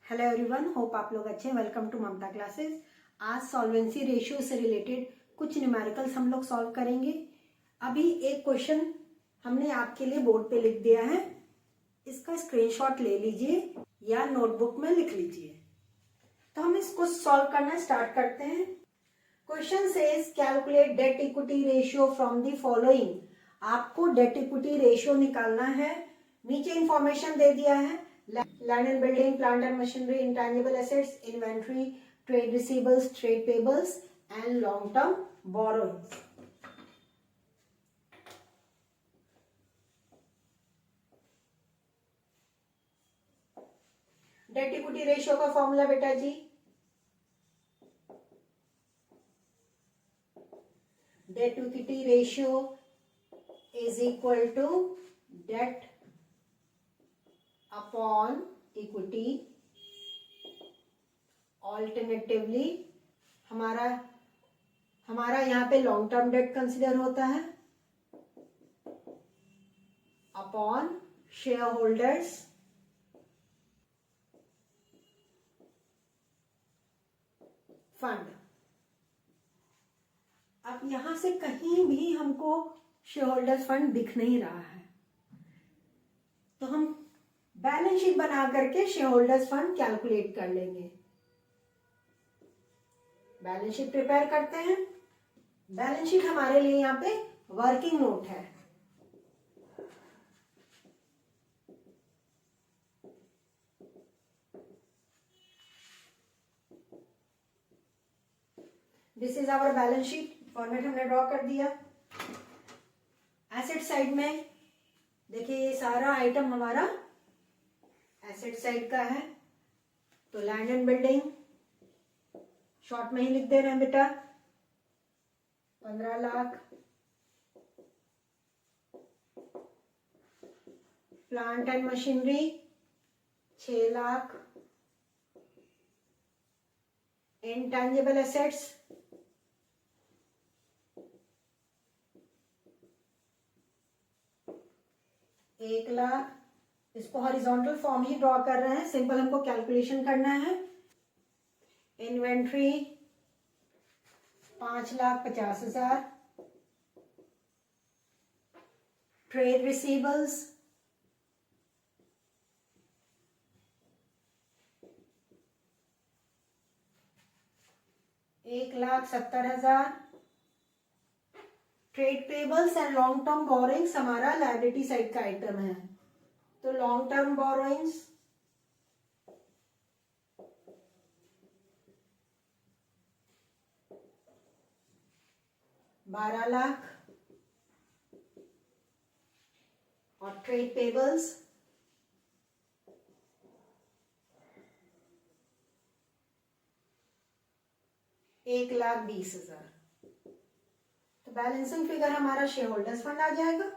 Hello everyone, hope आप लोग अच्छे हैं। Welcome to Mamta classes. आज सॉल्वेंसी रेशियो से रिलेटेड कुछ न्यूमेरिकल्स हम लोग सॉल्व करेंगे। अभी एक क्वेश्चन हमने आपके लिए बोर्ड पे लिख दिया है, इसका स्क्रीनशॉट ले लीजिए या नोटबुक में लिख लीजिए। तो हम इसको सॉल्व करना स्टार्ट करते हैं। Question says calculate debt equity ratio from the following. आपको डेट इक्विटी रेशियो निकालना है। नीचे इंफॉर्मेशन दे दिया है, land and building, plant and machinery, intangible assets, inventory, trade receivables, trade payables and long term borrowings. Debt equity ratio का formula बेटा जी, debt equity ratio is equal to debt upon equity. Alternatively हमारा यहाँ पे long term date consider होता है upon shareholders fund. अब यहां से कहीं भी हमको शेयर होल्डर्स फंड दिख नहीं रहा है, तो हम बैलेंस शीट बना करके शेयर होल्डर्स फंड कैलकुलेट कर लेंगे। बैलेंस शीट प्रिपेयर करते हैं। बैलेंस शीट हमारे लिए यहाँ पे वर्किंग नोट है। This is our balance sheet. Format हमने ड्रॉ कर दिया। एसेट साइड में देखिए, ये सारा आइटम हमारा एसेट साइड का है। तो लैंड एंड बिल्डिंग शॉर्ट में ही लिख दे रहे हैं बेटा, 15 lakh. Plant and machinery 6 lakh. Intangible assets 1 lakh. इसको हॉरिजॉन्टल फॉर्म ही ड्रॉ कर रहे हैं, सिंपल हमको कैलकुलेशन करना है। Inventory 5,50,000। Trade receivables 1,70,000। Trade payables and long term borrowings हमारा लायबिलिटी साइड का आइटम है। तो लॉन्ग टर्म बोरोइंग्स 12 लाख और ट्रेड पेबल्स 1,20,000। तो बैलेंसिंग फिगर हमारा शेयर होल्डर्स फंड आ जाएगा।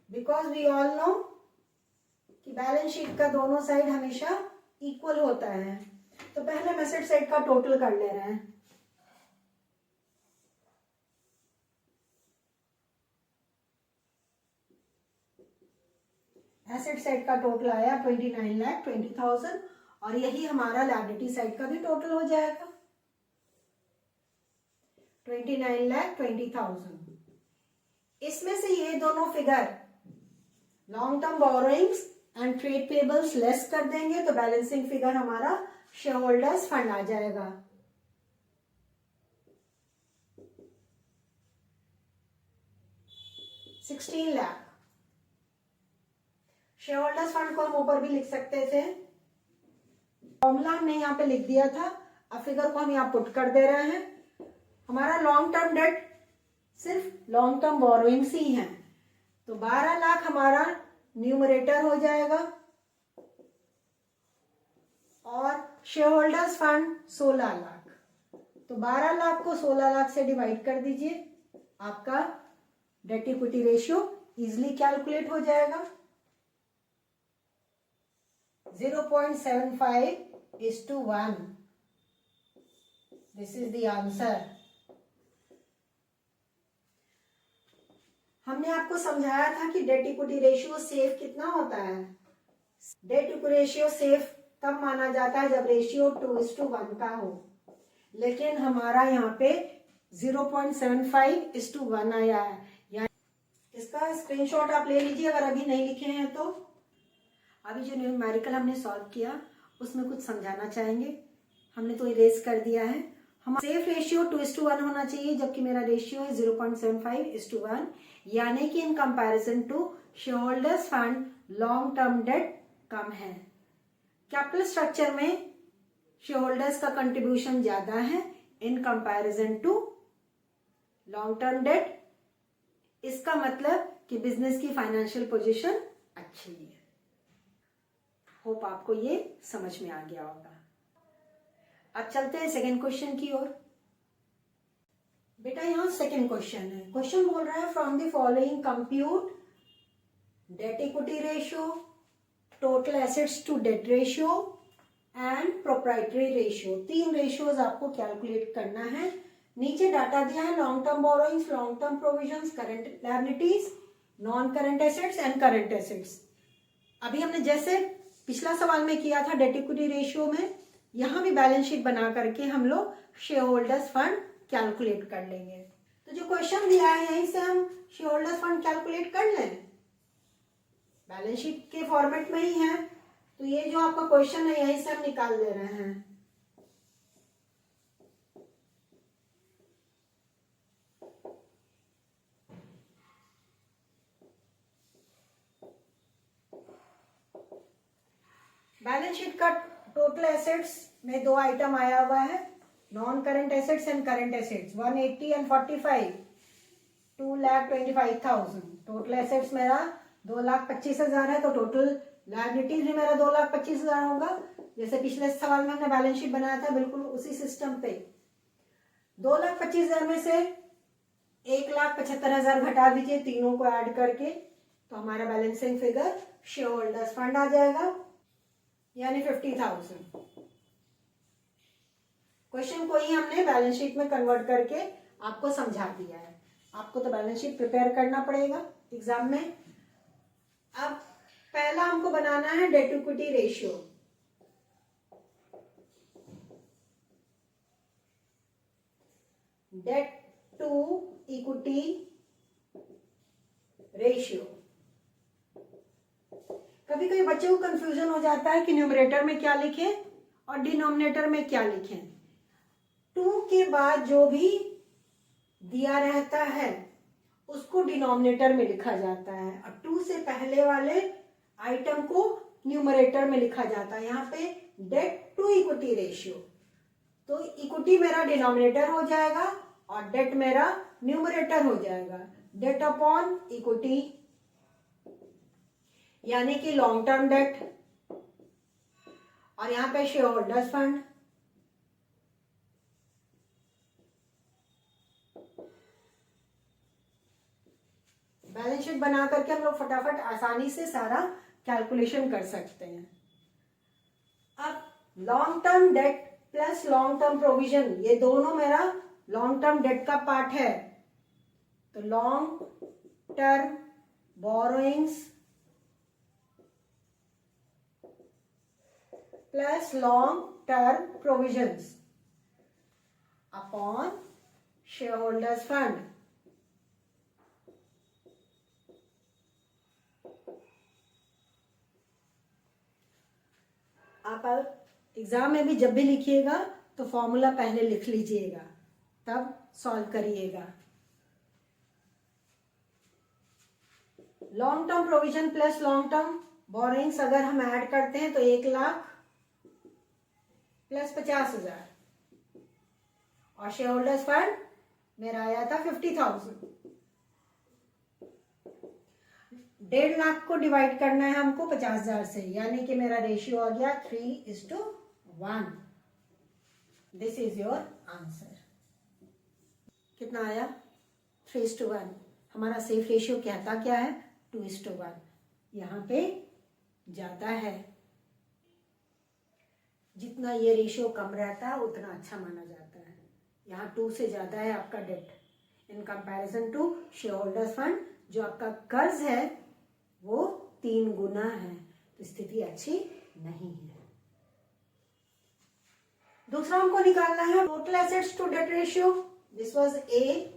बिकॉज वी ऑल नो कि बैलेंस शीट का दोनों साइड हमेशा इक्वल होता है, तो पहले हम एसेट साइड का टोटल कर ले रहे हैं। एसेट साइड का टोटल आया 29,20,000 और यही हमारा लायबिलिटी साइड का भी टोटल हो जाएगा 29,20,000। इसमें से ये दोनों figure long term borrowings and trade payables less कर देंगे तो बैलेंसिंग फिगर हमारा शेयर होल्डर्स फंड आ जाएगा। $16 लाख। शेयर होल्डर्स फंड को हम ऊपर भी लिख सकते थे, फॉर्मूला हमने यहाँ पे लिख दिया था। अब फिगर को हम यहाँ पुट कर दे रहे हैं। हमारा लॉन्ग टर्म डेट सिर्फ लॉन्ग टर्म बोरोइंग्स ही है, तो 12 लाख हमारा न्यूमरेटर हो जाएगा और शेयर होल्डर्स फंड 16 लाख। तो 12 लाख को 16 लाख से डिवाइड कर दीजिए, आपका date equity ratio easily calculate हो जाएगा। 0.75:1। This is the answer. हमने आपको समझाया था कि डेट इक्विटी रेशियो सेफ कितना होता है। डेट इक्विटी रेशियो सेफ तब माना जाता है जब रेशियो 2:1 का हो, लेकिन हमारा यहाँ पे 0.75:1 आया है। इसका स्क्रीनशॉट आप ले लीजिए अगर अभी नहीं लिखे हैं तो। अभी जो न्यूमेरिकल हमने सॉल्व किया उसमें कुछ समझाना चाहेंगे। हमने तो इरेज कर दिया है। हमारा सेफ रेशियो 2:1 होना चाहिए, जबकि मेरा रेशियो है 0.75:1, यानी कि in comparison to shareholders fund long term debt कम है। कैपिटल स्ट्रक्चर में शेयरहोल्डर्स का कंट्रीब्यूशन ज्यादा है in comparison to long term debt. इसका मतलब कि बिजनेस की फाइनेंशियल पोजीशन अच्छी है। होप आपको ये समझ में आ गया होगा। अब चलते हैं सेकेंड क्वेश्चन की ओर। बेटा यहाँ सेकेंड क्वेश्चन है। क्वेश्चन बोल रहा है from the following compute debt equity ratio, total assets to debt ratio and proprietary ratio. 3 ratios आपको कैलकुलेट करना है। नीचे डाटा दिया है long term borrowings, long term provisions, current liabilities, non current assets and current assets. अभी हमने जैसे पिछला सवाल में किया था डेट इक्विटी रेशियो में, यहां भी बैलेंस शीट बना करके हम लोग शेयर होल्डर्स फंड कैलकुलेट कर लेंगे। तो जो क्वेश्चन दिया है यहीं से हम शेयर होल्डर्स फंड कैलकुलेट कर लें, बैलेंस शीट के फॉर्मेट में ही है। तो ये जो आपका क्वेश्चन है यहीं से हम निकाल ले रहे हैं। बैलेंस शीट का टोटल एसेट्स में 2 आइटम आया हुआ है, non current assets and current assets, 180 and 45, 2,25,000। Total assets मेरा 2,25,000 है, तो टोटल लायबिलिटीज भी मेरा 2,25,000 होगा। जैसे पिछले सवाल में हमने बैलेंस शीट बनाया था, बिल्कुल उसी सिस्टम पे 2,25,000 में से 1,75,000 घटा दीजिए तीनों को ऐड करके, तो हमारा balancing figure shareholders fund आ जाएगा, यानी 50,000। क्वेश्चन को ही हमने बैलेंस शीट में कन्वर्ट करके आपको समझा दिया है। आपको तो बैलेंस शीट प्रिपेयर करना पड़ेगा एग्जाम में। अब पहला हमको बनाना है debt equity ratio. Debt to equity ratio. कभी कभी बच्चों को कंफ्यूजन हो जाता है कि न्यूमरेटर में क्या लिखें और डिनोमिनेटर में क्या लिखें। 2 के बाद जो भी दिया रहता है उसको डिनोमिनेटर में लिखा जाता है और 2 से पहले वाले आइटम को न्यूमरेटर में लिखा जाता है। यहाँ पे डेट टू इक्विटी रेशियो, तो इक्विटी मेरा डिनोमिनेटर हो जाएगा और डेट मेरा न्यूमरेटर हो जाएगा। डेट अपॉन इक्विटी यानी कि लॉन्ग टर्म डेट, और यहां पे share holders fund. Balance sheet बना करके हम लोग फटाफट आसानी से सारा कैलकुलेशन कर सकते हैं। अब long term date plus long term provision, ये दोनों मेरा लॉन्ग टर्म डेट का पार्ट है। तो long term borrowings plus long term provisions upon shareholders fund. आप एग्जाम में भी जब भी लिखिएगा तो फॉर्मूला पहले लिख लीजिएगा, तब सॉल्व करिएगा। Long term provision plus long term borrowings अगर हम ऐड करते हैं तो 1,00,000 प्लस 50,000, और शेयर होल्डर्स फंड मेरा आया था 50,000। 1.5 लाख को डिवाइड करना है हमको 50,000 से, यानी कि मेरा रेशियो आ गया 3:1। This is your answer. कितना आया? 3:1। हमारा सेफ रेशियो कहता क्या है? 2:1। यहाँ पे ज्यादा है, जितना ये रेशियो कम रहता है उतना अच्छा माना जाता है। यहाँ 2 से ज्यादा है आपका debt in comparison to shareholders fund जो आपका कर्ज है वो 3 गुना है, तो स्थिति अच्छी नहीं है। दूसरा हमको निकालना है total assets to debt ratio. This was A,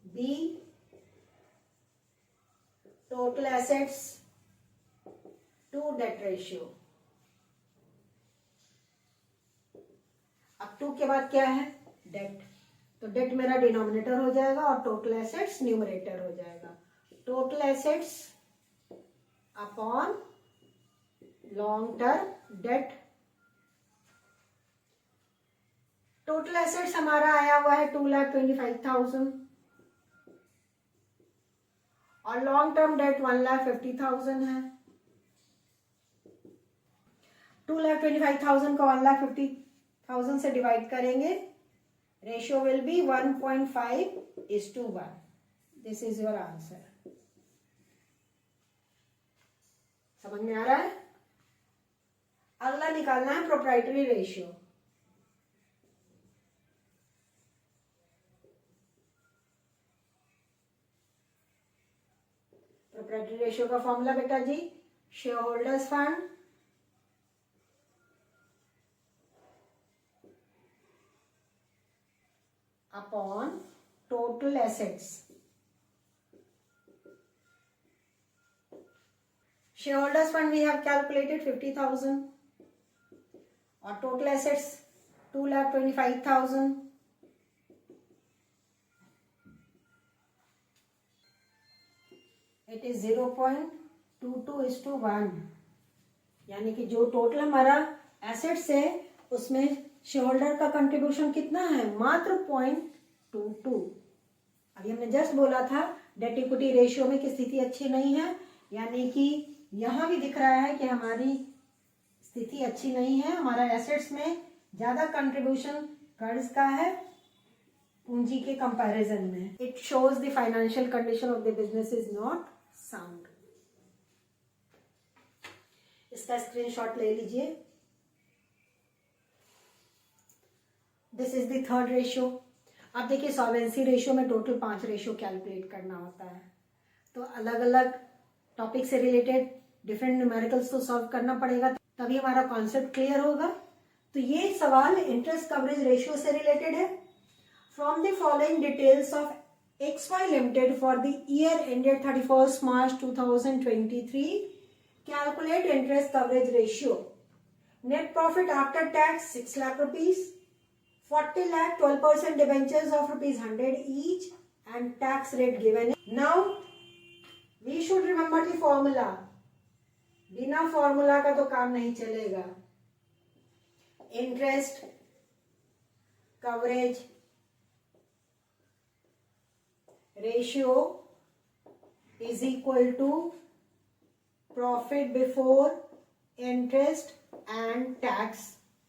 B, total assets to debt ratio. अब 2 के बाद क्या है? डेट। तो डेट मेरा डिनोमिनेटर हो जाएगा और टोटल एसेट्स न्यूमरेटर हो जाएगा। Total assets upon long term date. Total assets हमारा आया हुआ है 2,25,000 और लॉन्ग टर्म डेट 1,50,000 है। 2,25,000 को 1,50,000 से डिवाइड करेंगे, ratio will be 1.5:1। This is your answer. समझ में आ रहा है? अगला निकालना है प्रोप्राइटरी रेशियो। प्रोप्राइटरी रेशियो का फॉर्मूला बेटा जी, shareholders fund upon total assets. Shareholders fund we have calculated 50,000 और टोटल एसेट्स 2,25,000। इट इज 0.22:1, यानी कि जो टोटल हमारा एसेट्स है उसमें शेयर होल्डर का कंट्रीब्यूशन कितना है? मात्र 0.22। अभी हमने जस्ट बोला था डेट इक्विटी रेशियो में की स्थिति अच्छी नहीं है, यानी कि यहां भी दिख रहा है कि हमारी स्थिति अच्छी नहीं है। हमारा एसेट्स में ज्यादा कंट्रीब्यूशन कर्ज का है पूंजी के कंपैरिजन में। It shows the financial condition of the business is not sound. इसका स्क्रीनशॉट ले लीजिए। This is the third ratio. अब देखिए सॉल्वेंसी रेशियो में टोटल 5 रेशियो कैलकुलेट करना होता है, तो अलग अलग टॉपिक से रिलेटेड डिफरेंट न्यूमेरिकल्स को सॉल्व करना पड़ेगा, तभी हमारा कॉन्सेप्ट क्लियर होगा। तो ये सवाल इंटरेस्ट कवरेज रेशियो से रिलेटेड है। From the following details of XY Limited for the year ended 31st March 2023, calculate interest coverage ratio. Net profit after tax 6 lakh rupees, 40 lakh 12% debentures of rupees 100 each and tax rate given. Now we should remember the formula. बिना formula का तो काम नहीं चलेगा। Interest coverage ratio is equal to profit before interest and tax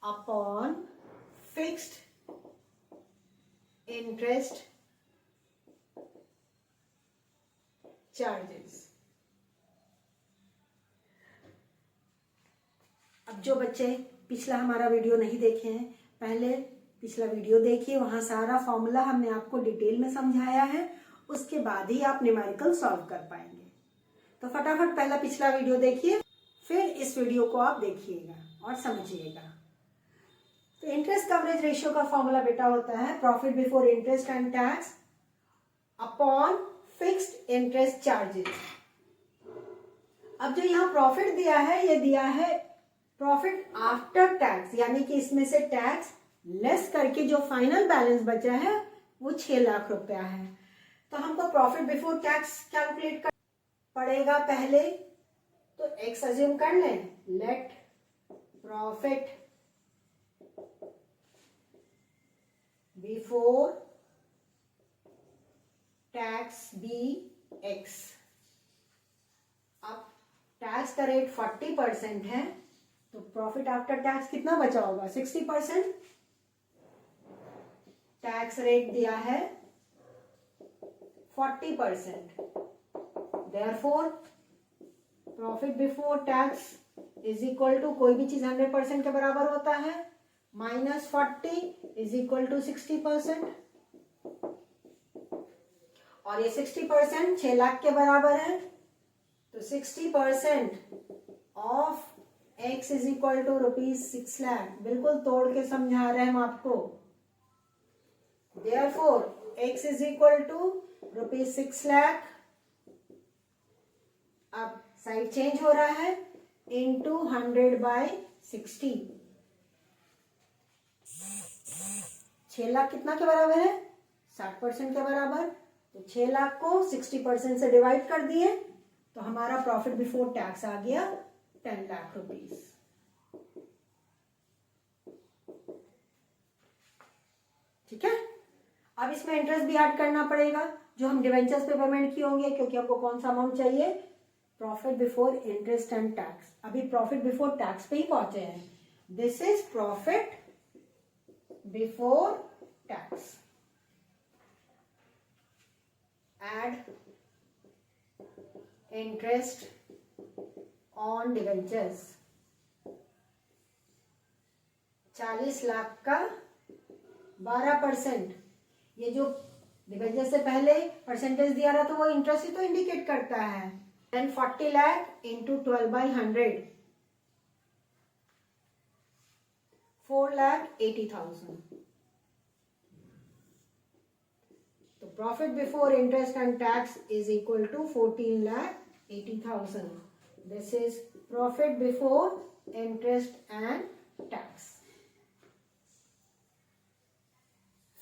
upon fixed interest charges. अब जो बच्चे पिछला हमारा वीडियो नहीं देखे हैं, पहले पिछला वीडियो देखिए, वहां सारा फॉर्मूला हमने आपको डिटेल में समझाया है, उसके बाद ही आप न्यूमेरिकल सॉल्व कर पाएंगे। तो फटाफट पहला पिछला वीडियो देखिए, फिर इस वीडियो को आप देखिएगा और समझिएगा। तो इंटरेस्ट कवरेज रेशियो का फॉर्मूला बेटा होता है profit before interest and tax upon fixed interest charges. अब जो यहाँ प्रॉफिट दिया है, ये दिया है प्रॉफिट आफ्टर टैक्स, यानी कि इसमें से टैक्स लेस करके जो फाइनल बैलेंस बचा है वो 6 लाख रुपया है। तो हमको प्रॉफिट बिफोर टैक्स कैलकुलेट कर पड़ेगा पहले, तो एक्स अज्यूम कर लें, let profit before tax be x. अब टैक्स का रेट 40% है, तो प्रॉफिट आफ्टर टैक्स कितना बचा होगा? 60%। टैक्स रेट दिया है 40%, therefore profit before tax is equal to, कोई भी चीज 100% के बराबर होता है, -40 इज इक्वल टू 60%। और ये 60% 6 लाख के बराबर है, तो 60% of x is equal to ₹6 lakh. बिल्कुल तोड़ के समझा रहे हैं हम आपको। Therefore x is equal to ₹6 lakh. अब साइड चेंज हो रहा है, इंटू 100/60। 6 लाख कितना के बराबर है? 60% के बराबर। तो 6 लाख को 60% से डिवाइड कर दिए, तो हमारा प्रॉफिट बिफोर टैक्स आ गया 10 लाख रुपीस। ठीक है। अब इसमें इंटरेस्ट भी ऐड करना पड़ेगा जो हम डिवेंचर्स पे पेमेंट किए होंगे, क्योंकि हमको कौन सा अमाउंट चाहिए? Profit before interest and tax. अभी प्रॉफिट बिफोर टैक्स पे ही पहुंचे हैं। This is profit before tax. Add interest on debentures. 40 lakh का 12%। ये जो डिवेंचर से पहले परसेंटेज दिया रहा, तो वो इंटरेस्ट ही तो इंडिकेट करता है। Then 40 lakh into 12/100, 4,80,000. तो profit before interest and tax is equal to 14,80,000. This is profit before interest and tax.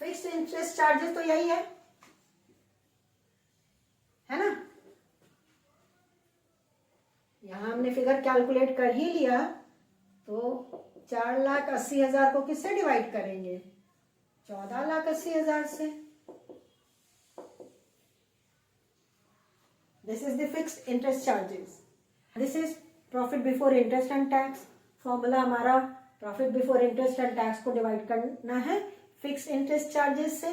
Fixed interest charges तो यही है ना? यहां हमने फिगर कैलकुलेट कर ही लिया, तो 4,80,000 को किससे डिवाइड करेंगे? 14,80,000 से। This is the fixed interest charges. This is profit before interest and tax. Formula हमारा profit before interest and tax को डिवाइड करना है फिक्स्ड इंटरेस्ट चार्जेस से।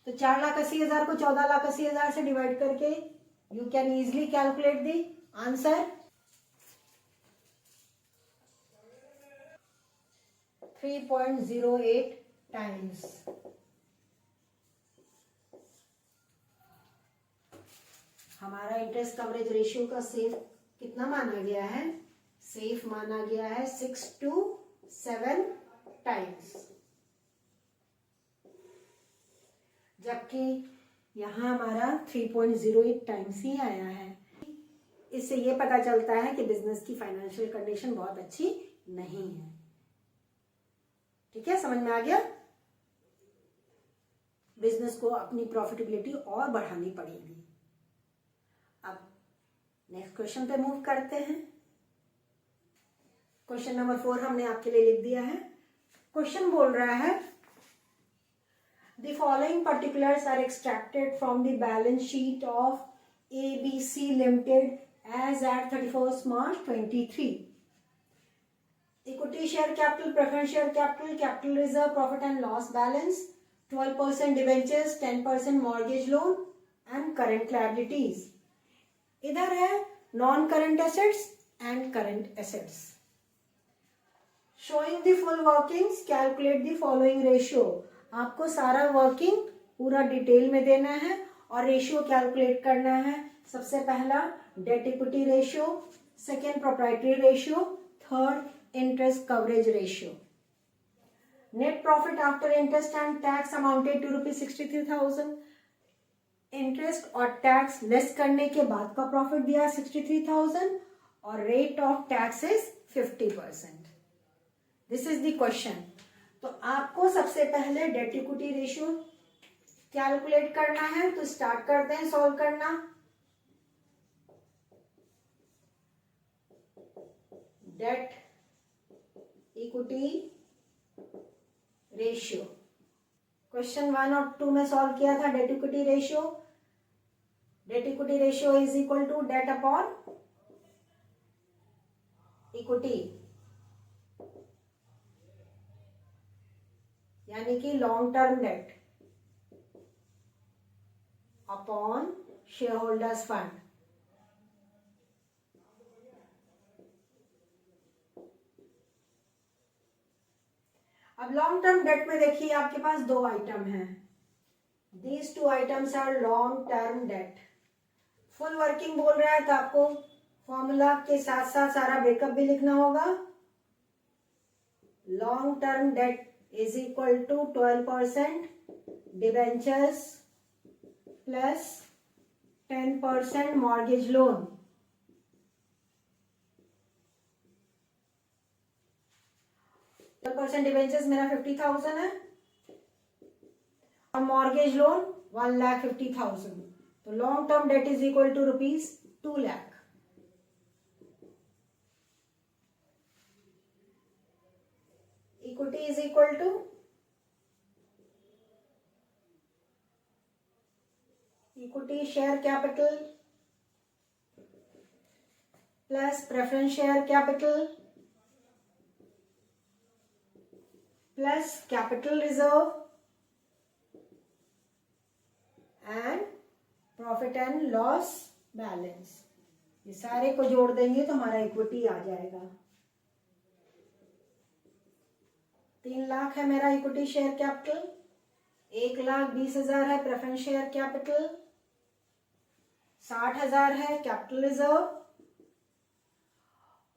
तो 4,80,000 को 14,80,000 से डिवाइड करके you can easily calculate the answer. 3.08 times. हमारा इंटरेस्ट कवरेज रेशियो का सेफ कितना माना गया है? सेफ माना गया है 6 to 7 टाइम्स, जबकि यहां हमारा 3.08 टाइम्स ही आया है। इससे ये पता चलता है कि बिजनेस की फाइनेंशियल कंडीशन बहुत अच्छी नहीं है। ठीक है, समझ में आ गया? बिजनेस को अपनी प्रॉफिटेबिलिटी और बढ़ानी पड़ेगी। अब नेक्स्ट क्वेश्चन पे मूव करते हैं। क्वेश्चन नंबर 4 हमने आपके लिए लिख दिया है। क्वेश्चन बोल रहा है, The following particulars are extracted from the balance sheet of ABC Limited as at 31st March 23. Equity share capital, preference share capital, capital reserve, profit and loss balance, 12% debentures, 10% mortgage loan and current liabilities. इधर है non current assets and current assets. Showing the full workings, calculate the following ratio. आपको सारा working पूरा detail में देना है और ratio calculate करना है। सबसे पहला debt equity ratio, second proprietary ratio, third interest coverage ratio. Net profit after interest and tax amounted to ₹63,000। Interest और टैक्स लेस करने के बाद का प्रॉफिट दिया 63,000 और rate of tax is 50%। This is the question. तो आपको सबसे पहले डेट इक्विटी रेशियो कैलकुलेट करना है, तो स्टार्ट करते हैं सॉल्व करना। डेट इक्विटी रेशियो क्वेश्चन 1 और 2 में सॉल्व किया था। Debt equity ratio is equal to debt upon equity, यानी कि long term debt upon shareholders fund. अब लॉन्ग टर्म डेट में देखिए आपके पास दो आइटम हैं, These two items are long term debt. Full working बोल रहा है तो आपको फॉर्मूला के साथ साथ सारा ब्रेकअप भी लिखना होगा. Long term debt is equal to 12% debentures plus 10% mortgage loan. % Debentures मेरा 50,000 है और मॉर्गेज लोन 1,50,000. तो long term debt is equal to ₹2 lakh. Equity is equal to equity share capital plus preference share capital plus capital reserve and profit and loss balance. ये सारे को जोड़ देंगे तो हमारा इक्विटी आ जाएगा. 3 लाख है मेरा इक्विटी शेयर कैपिटल, 1,20,000 है प्रेफरेंस शेयर कैपिटल, 60,000 है कैपिटल रिजर्व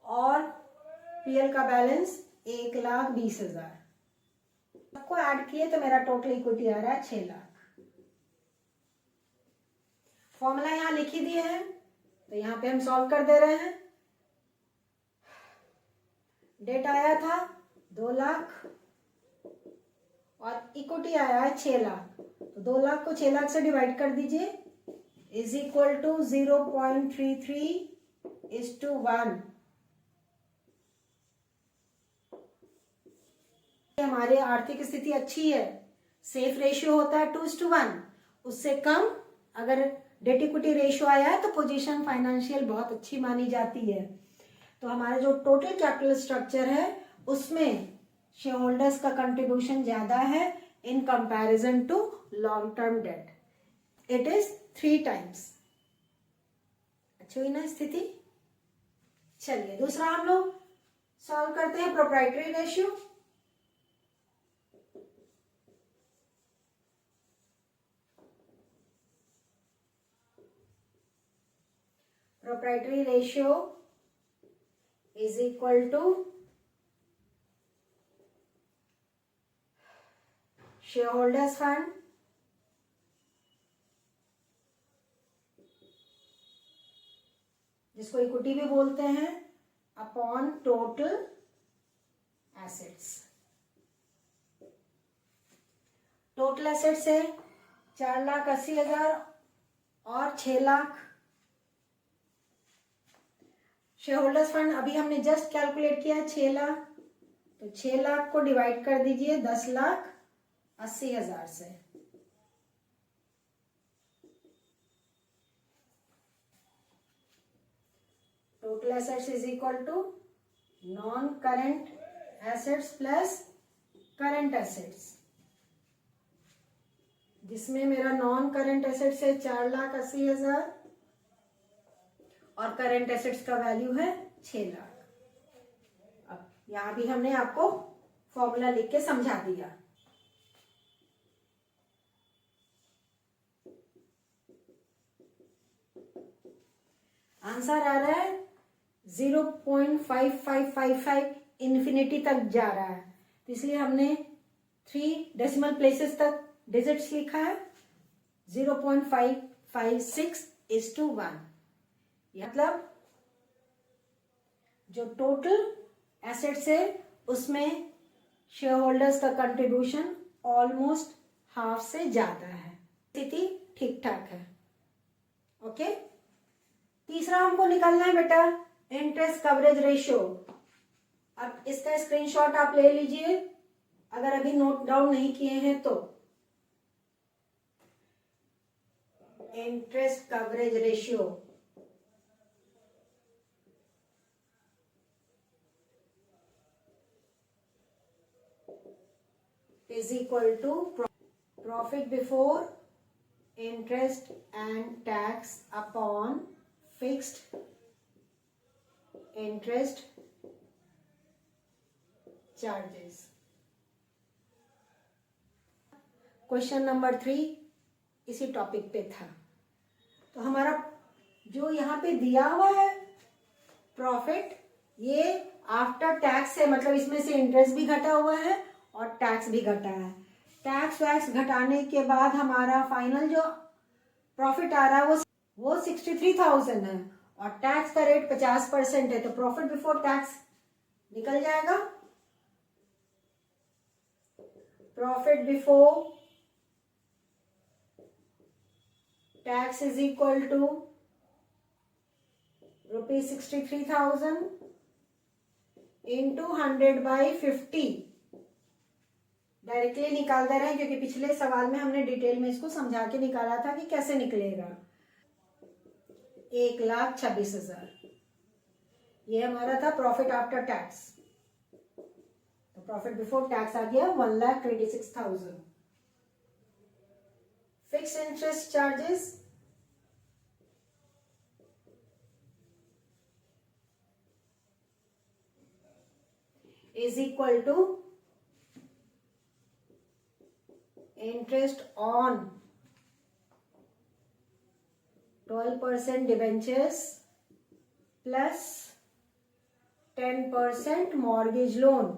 और पीएल का बैलेंस 1,20,000. सबको ऐड किए तो मेरा टोटल इक्विटी आ रहा है 6 लाख. फॉर्मूला यहां लिख ही दिए हैं तो यहां पे हम सॉल्व कर दे रहे हैं. डेट आया था 2 लाख और इक्विटी आया है 6 लाख. तो 2 लाख को 6 लाख से डिवाइड कर दीजिए इज इक्वल टू 0.33:1. हमारी आर्थिक स्थिति अच्छी है. सेफ रेशियो होता है 2:1. उससे कम अगर डेट इक्विटी रेशियो आया है तो पोजीशन फाइनेंशियल बहुत अच्छी मानी जाती है. तो हमारा जो टोटल कैपिटल स्ट्रक्चर है उसमें शेयर होल्डर्स का कंट्रीब्यूशन ज्यादा है in comparison to long term debt. It is 3 times. अच्छी हुई ना स्थिति. चलिए दूसरा हम लोग सॉल्व करते हैं proprietary ratio. Proprietary ratio is equal to shareholders fund जिसको इक्विटी भी बोलते हैं upon total assets. Total assets है 4,80,000 और 6 लाख. शेयर होल्डर्स फंड अभी हमने जस्ट कैलकुलेट किया है 6 लाख. तो 6 लाख को डिवाइड कर दीजिए 10,80,000 से. Total assets is equal to non current assets plus current assets, जिसमें मेरा नॉन करंट एसेट्स है 4,80,000 और करंट एसेट्स का वैल्यू है 6 लाख. अब यहां भी हमने आपको फॉर्मूला लिख के समझा दिया. आंसर आ रहा है 0.5555 इन्फिनिटी तक जा रहा है. तो इसलिए हमने 3 डेसिमल प्लेसेस तक डिजिट्स लिखा है. 0.556:1. मतलब जो टोटल एसेट्स है उसमें शेयर होल्डर्स का कंट्रीब्यूशन ऑलमोस्ट हाफ से ज्यादा है. स्थिति ठीक ठाक है. ओके. तीसरा हमको निकालना है बेटा इंटरेस्ट कवरेज रेशियो. अब इसका स्क्रीनशॉट आप ले लीजिए अगर अभी नोट डाउन नहीं किए हैं तो. Interest coverage ratio is equal to profit before interest and tax upon fixed interest charges. Question number 3. इसी टॉपिक पे था। तो हमारा जो यहाँ पे दिया हुआ है प्रॉफिट, ये आफ्टर टैक्स है, मतलब इसमें से इंटरेस्ट भी घटा हुआ है और टैक्स भी घटा है। टैक्स वैक्स घटाने के बाद हमारा फाइनल जो प्रॉफिट आ रहा है वो 63,000 है और टैक्स का रेट 50% है, तो प्रॉफिट बिफोर टैक्स निकल जाएगा। Profit before tax is equal to ₹63,000 into 100/50। Directly निकाल दे रहे हैं क्योंकि पिछले सवाल में हमने डिटेल में इसको समझा के निकाला था कि कैसे निकलेगा। 1,26,000 ये हमारा था प्रॉफिट आफ्टर टैक्स। तो प्रॉफिट बिफोर टैक्स आ गया 1,26,000। Fix interest charges is equal to interest on 12% debentures plus 10% mortgage loan।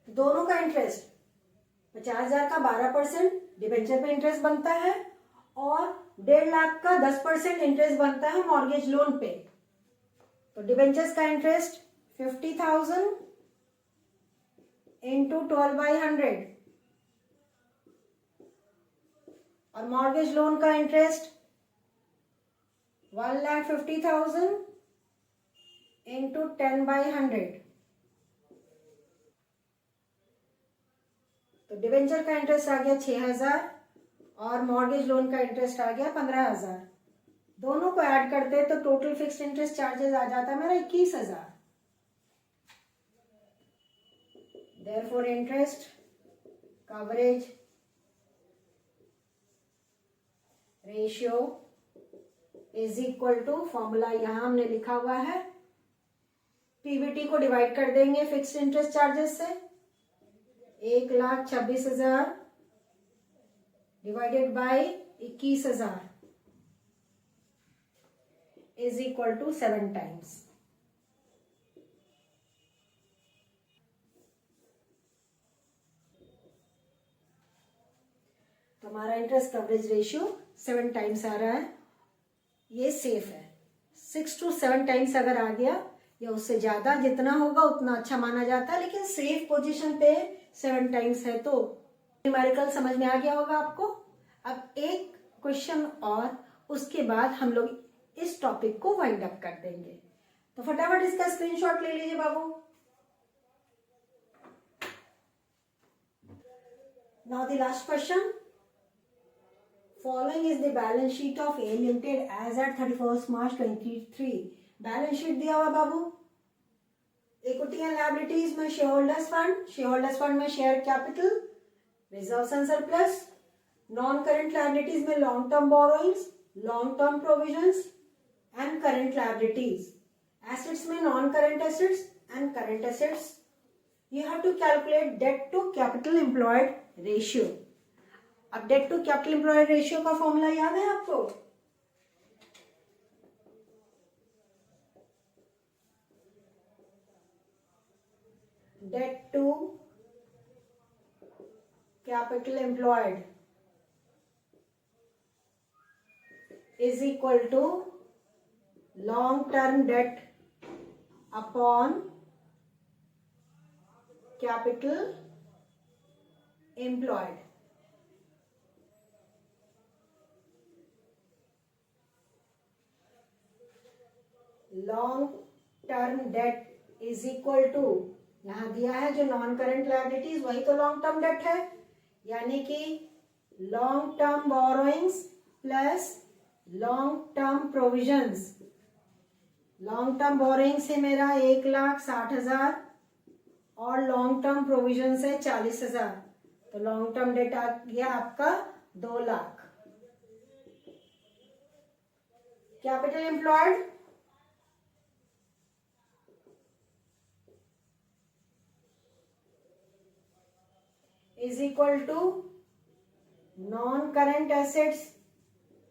दोनों का इंटरेस्ट 50,000 का 12% डिबेंचर पे इंटरेस्ट बनता है और 1.5 लाख का 10% इंटरेस्ट बनता है मॉर्गेज लोन पे। तो डिबेंचर्स का इंटरेस्ट 50,000 इंटू 12/100 और मॉर्गेज लोन का इंटरेस्ट 1,50,000 इंटू 10/100। तो डिबेंचर का इंटरेस्ट आ गया 6,000 और मॉर्गेज लोन का इंटरेस्ट आ गया 15,000। दोनों को ऐड करते हैं तो टोटल फिक्स्ड इंटरेस्ट चार्जेस आ जाता है मेरा 21,000। Therefore interest coverage ratio is equal to, formula यहां हमने लिखा हुआ है, पीबीटी को डिवाइड कर देंगे फिक्स्ड इंटरेस्ट चार्जेस से। 1,26,000 divided by 21,000 is equal to 7 times. तो हमारा इंटरेस्ट कवरेज रेशियो 7 टाइम्स आ रहा है। ये सेफ है। 6 to 7 टाइम्स अगर आ गया या उससे ज्यादा जितना होगा उतना अच्छा माना जाता है, लेकिन सेफ पोजीशन पे 7 टाइम्स है। तो न्यूमेरिकल समझ में आ गया होगा आपको। अब एक क्वेश्चन और उसके बाद हम लोग इस टॉपिक को वाइंड अप कर देंगे। तो फटाफट इसका स्क्रीनशॉट ले लीजिए बाबू। Now the last question. Following is the balance sheet of A Limited as at 31st March 2023। Balance sheet दिया हुआ बाबू। इक्विटी एंड लायबिलिटीज में शेयर फंड में share capital, reserves and surplus. Non current liabilities में long term borrowings, long term provisions and current liabilities. Assets में non current assets and current assets. You have to calculate debt to capital employed ratio. अब debt to capital employed ratio का formula याद है आपको? Debt to capital employed is equal to long term debt upon capital employed. Long term debt is equal to, यहां दिया है जो non current liabilities वही तो लॉन्ग टर्म डेट है, यानी कि long term borrowings plus long term provisions. Long term borrowings है मेरा 1,60,000 और लॉन्ग टर्म प्रोविजंस है 40,000। तो लॉन्ग टर्म डेट आ गया आपका 2 lakh. Capital employed is equal to non current assets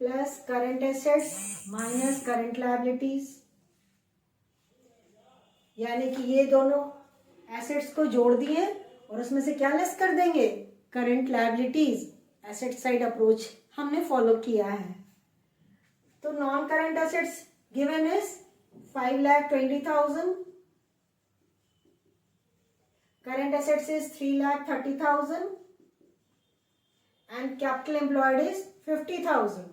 plus current assets minus current liabilities. यानी कि ये दोनों एसेट्स को जोड़ दिए और उसमें से क्या लेस कर देंगे, current liabilities. Asset side approach हमने फॉलो किया है। तो non current assets given is 5,20,000, current assets is 3,30,000 and capital employed is 50,000।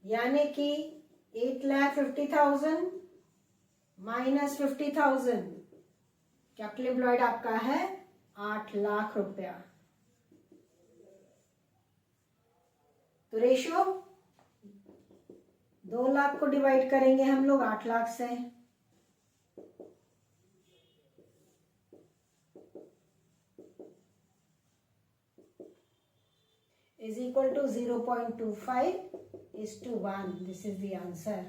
यानी कि 8,50,000 माइनस 50,000, कैपिटल एम्प्लॉयड आपका है 8 लाख रुपया। तो रेशियो 2 लाख को डिवाइड करेंगे हम लोग 8 लाख से, is equal to 0.25:1। This is the answer।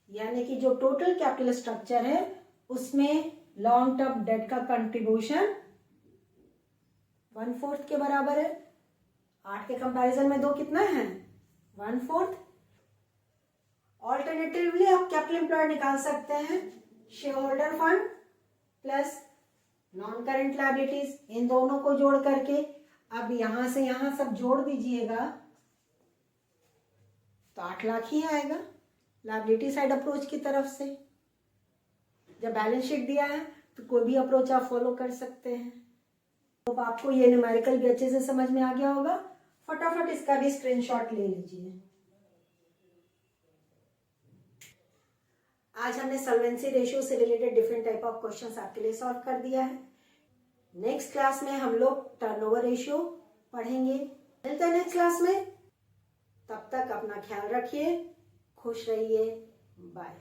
यानी कि जो टोटल कैपिटल स्ट्रक्चर है उसमें लॉन्ग टर्म डेट का कंट्रीब्यूशन 1/4 के बराबर है। 8 के कंपैरिजन में 2 कितना है, 1/4। ऑल्टरनेटिवली आप कैपिटल एम्प्लॉयड निकाल सकते हैं, shareholder fund plus non current liabilities, इन दोनों को जोड़ करके अब यहां से यहां सब जोड़ दीजिएगा तो 8 लाख ही आएगा लायबिलिटी साइड अप्रोच की तरफ से। जब बैलेंस शीट दिया है तो कोई भी अप्रोच आप फॉलो कर सकते हैं। तो आपको ये न्यूमेरिकल भी अच्छे से समझ में आ गया होगा। फटाफट इसका भी स्क्रीनशॉट ले लीजिए। आज हमने सॉल्वेंसी रेशियो से related different type of questions आपके लिए सॉल्व कर दिया है। नेक्स्ट क्लास में हम लोग टर्नओवर रेशियो पढ़ेंगे। मिलते हैं नेक्स्ट क्लास में, तब तक अपना ख्याल रखिए, खुश रहिए, बाय।